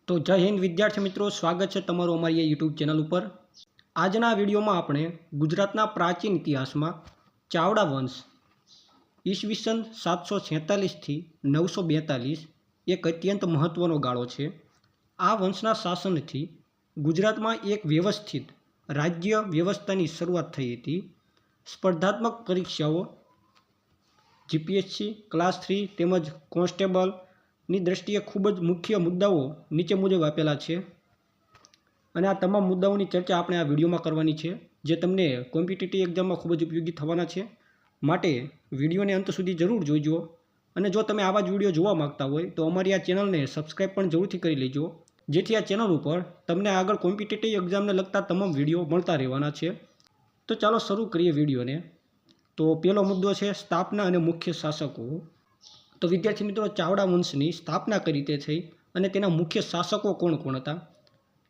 तो जय हिंद विद्यार्थी मित्रों, स्वागत है तमारू अमारी यूट्यूब चैनल पर। आजना विडियो में आपणे गुजरातना प्राचीन इतिहास में चावड़ा वंश ईस्वीसन 746 थी 942 एक अत्यंत महत्वनो गाळो छे। आ वंशना शासन थी गुजरात में एक व्यवस्थित राज्य व्यवस्था शुरुआत थई हती। स्पर्धात्मक परीक्षाओं जीपीएससी क्लास 3 तेमज कॉन्स्टेबल ની દ્રષ્ટિએ ખૂબ જ મુખ્ય મુદ્દાઓ નીચે મુજબ આપેલા છે અને આ તમામ મુદ્દાઓની ચર્ચા આપણે આ વિડીયોમાં કરવાની છે, જે તમને કોમ્પિટિટિવ એક્ઝામમાં ખૂબ જ ઉપયોગી થવાના છે। માટે વિડીયોને અંત સુધી જરૂર જોઈજો અને જો તમે આવા જ વિડીયો જોવા માંગતા હોય તો અમારી આ ચેનલને સબસ્ક્રાઈબ પણ જરૂરથી કરી લેજો, જેથી આ ચેનલ ઉપર તમને આગળ કોમ્પિટિટિવ એક્ઝામને લગતા તમામ વિડીયો મળતા રહેવાના છે। તો ચાલો શરૂ કરીએ વિડીયોને। તો પહેલો મુદ્દો છે સ્થાપના અને મુખ્ય શાસકો। तो विद्यार्थी मित्रों, चावड़ा वंशनी स्थापना कई रीते थई अने तेना मुख्य शासकों कोण कोण हता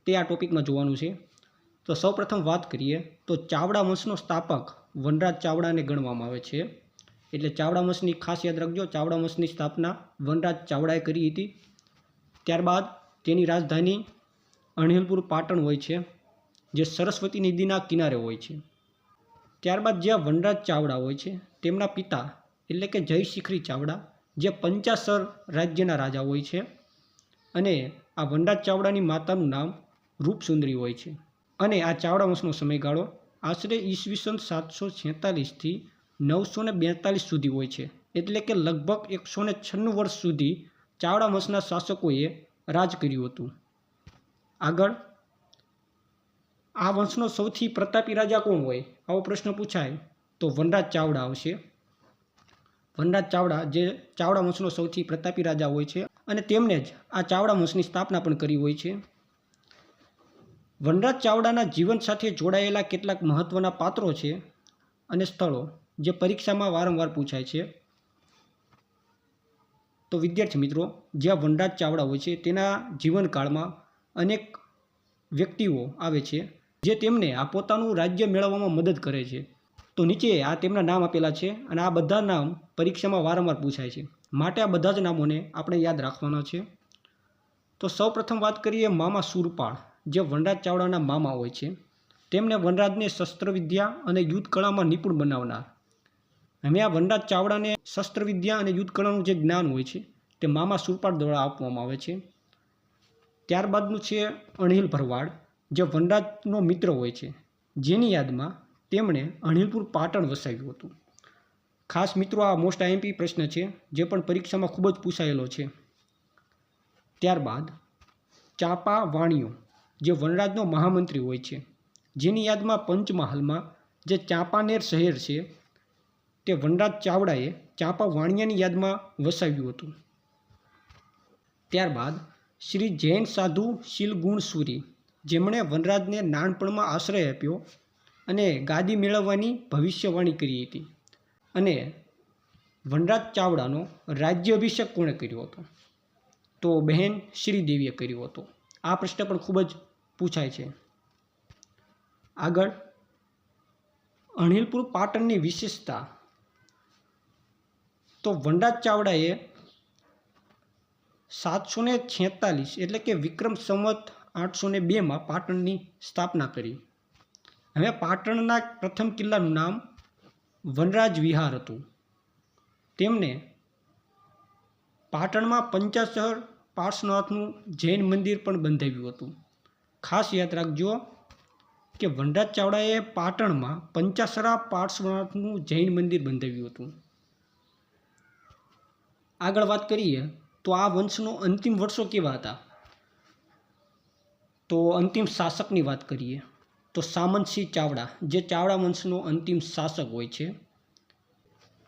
ते आ टॉपिक में जोवानुं छे। तो सौ प्रथम बात करिए तो चावड़ा वंशनो स्थापक वनराज चावड़ा ने गणवामां आवे छे। एटले चावड़ा वंशनी खास याद रखजो, चावड़ा वंशनी स्थापना वनराज चावड़ाए करी हती। त्यारबाद तेनी राजधानी अणहिलपुर पाटण होय छे, जे सरस्वती नदीना किनारे होय छे। त्यारबाद ज्यां वनराज चावड़ा होय छे तेमना पिता एटले के जयशिखरी चावड़ा जे पंचासर राज्यना राजा होय छे अने आ वनराज चावड़ानी मातानुं नाम रूपसुंदरी होय छे। अने आ चावड़ा वंशनो समयगाळो आश्रे ईस्वीसन 746 थी 942 सुधी होय छे। एटले के लगभग 196 वर्ष सुधी चावड़ा वंशना शासकोए राज कर्युं हतुं। आगळ आ वंशनो सौथी प्रतापी राजा कोण होय आवो प्रश्न पूछाय तो वनराज चावड़ा आवशे। वनराज चावड़ा जे चावड़ा वंशनो सौथी प्रतापी राजा होय छे अने तेमणे ज आ चावड़ा वंशनी स्थापना पण करी होय छे। वनराज चावड़ाना जीवन साथे जोड़ायेला केटलाक महत्वना पात्रों छे अने स्थळो जे परीक्षामां वारंवार पूछाय छे। तो विद्यार्थी मित्रों, ज्यां वनराज चावड़ा होय छे तेना जीवनकाळमां अनेक व्यक्तिओ आवे छे जे तेमने आ पोतानुं राज्य मेळववामां मदद करे छे। तो नीचे आ तेमना नाम आपेला छे अने आ बधा नाम परीक्षा में वारंवार पूछाय छे, माटे आ बधा ज नामोने आपणे याद राखवाना छे। तो सौ प्रथम बात करिए मामा सूरपाल, जे वनराज चावड़ाना मामा होय छे। तेमणे वनराजने शस्त्रविद्या अने युद्ध कळामां निपुण बनावनार। हवे आ वनराज चावड़ाने शस्त्रविद्या अने युद्ध कळानुं जे ज्ञान होय छे ते मामा सूरपाल द्वारा आपवामां आवे छे। त्यारबादनुं छे अणहिल भरवाड, जे वनराजनो मित्र होय छे, जेनी यादमां तेमणे अणहिलपुर पाटण वसाव्युं हतुं। खास मित्रों, आ मोस्ट आईएमपी प्रश्न है, जे पण परीक्षा में खूब ज पूछायेलो है। त्यारबाद चापा वाणियों, जे वनराजनो महामंत्री होय छे, जेनी यादमां पंचमहाल में जे चांपानेर शहर है ते वनराज चावड़ाए चापा वाणियानी यादमां वसाव्युं हतुं। त्यारबाद श्री जैन साधु शीलगुणसुरी, जेमणे वनराजने नानपणमां आश्रय आप्यो अने गादी मेळववानी भविष्यवाणी करी हती। अने वनराज चावड़ानो राज्याभिषेक कोणे कर्यो हतो तो बहन श्रीदेवीए कर्यो हतो। आ प्रश्न पण खूब ज पूछाय छे। आगळ अणहिलपुर पाटणनी विशेषता तो वनराज चावड़ाए 746 एटले के विक्रम संवत 802 में पाटणनी स्थापना करी। हवे पाटणना प्रथम किल्लानुं नाम वनराज विहार हतुं। तेमणे पाटणमां पंचासर पार्श्वनाथनुं जैन मंदिर पण बंधाव्युं हतुं। खास याद राखजो के वनराज चावड़ाए पाटणमां पंचासरा पार्श्वनाथनुं जैन मंदिर बंधाव्युं हतुं। आगळ वात करीए तो आ वंशनो अंतिम वर्षो केवा हता। तो अंतिम शासकनी वात करीए तो सामंतसिंह चावड़ा, जे चावड़ा वंशनो अंतिम शासक होय छे।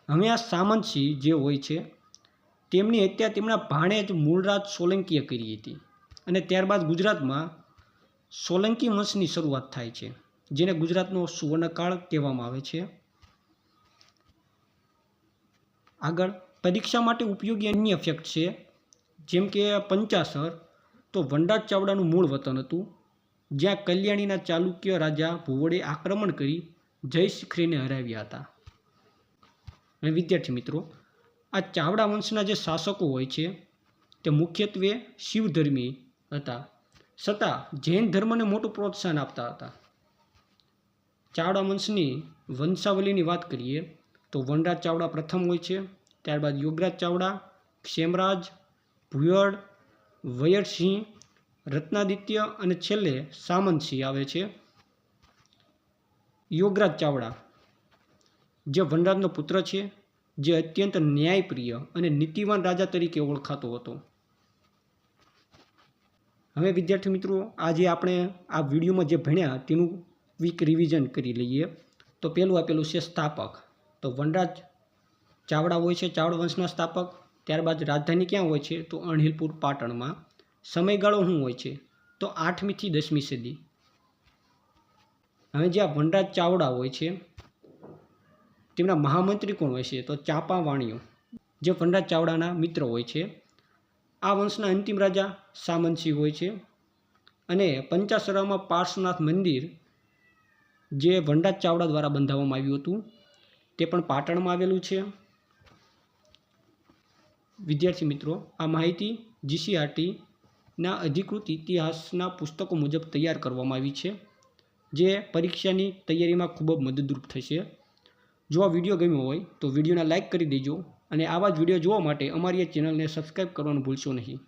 हवे आ सामंतसिंह जे होय छे तेमनी हत्या तेमना भाणेज मूळराज सोलंकीए करी हती अने त्यारबाद गुजरातमां सोलंकी वंशनी शरूआत थाय छे, जेने गुजरातनो सुवर्णकाळ कहेवामां आवे छे। आगळ परीक्षा माटे उपयोगी अन्य फैक्ट छे, जेम के पंचासर तो वनराज चावड़ानुं मूळ वतन हतुं, ज्यां कल्याणीना चालुक्य राजा भुवड़े आक्रमण करी जयशिखरीने हराव्या हता। विद्यार्थी मित्रों, आ चावड़ा वंशना जे शासको होय छे ते मुख्यत्वे शिवधर्मी હતા, છતાં જૈન ધર્મને મોટું પ્રોત્સાહન આપતા હતા. ચાવડા વંશની વંશાવલીની વાત કરીએ તો વનરાજ ચાવડા પ્રથમ હોય છે, ત્યારબાદ યોગરાજ ચાવડા, ક્ષેમરાજ, ભુયડ, વયડસિંહ, રત્નાદિત્ય અને છેલ્લે સામંતસિંહ આવે છે. યોગરાજ ચાવડા જે વનરાજનો પુત્ર છે, જે અત્યંત ન્યાયપ્રિય અને નીતિવાન રાજા તરીકે ઓળખાતો હતો. હવે વિદ્યાર્થી મિત્રો, આજે આપણે આ વિડીયોમાં જે ભણ્યા તેનું ક્વિક રિવિઝન કરી લઈએ. તો પહેલું આપેલું છે સ્થાપક. તો વનરાજ ચાવડા હોય છે ચાવડા વંશના સ્થાપક. ત્યારબાદ રાજધાની ક્યાં હોય છે? તો અણહિલપુર પાટણમાં. સમયગાળો શું હોય છે? તો 8મી થી 10મી સદી. હવે જે આ વનરાજ ચાવડા હોય છે તેમના મહામંત્રી કોણ હોય છે? તો ચાંપા વાણિયો, જે વનરાજ ચાવડાના મિત્ર હોય છે. આ વંશના અંતિમ રાજા સામંતસિંહ હોય છે. અને પંચાસરામાં પાર્શ્વનાથ મંદિર જે વનરાજ ચાવડા દ્વારા બંધાવવામાં આવ્યું હતું તે પણ પાટણમાં આવેલું છે. વિદ્યાર્થી મિત્રો, આ માહિતી GCRTના અધિકૃત ઇતિહાસના પુસ્તકો મુજબ તૈયાર કરવામાં આવી છે, જે પરીક્ષાની તૈયારીમાં ખૂબ જ મદદરૂપ થશે. જો આ વિડીયો ગમ્યો હોય તો વિડીયોને લાઇક કરી દેજો અને આવા જ વિડીયો જોવા માટે અમારી ચેનલને સબસ્ક્રાઈબ કરવાનું ભૂલશો નહીં.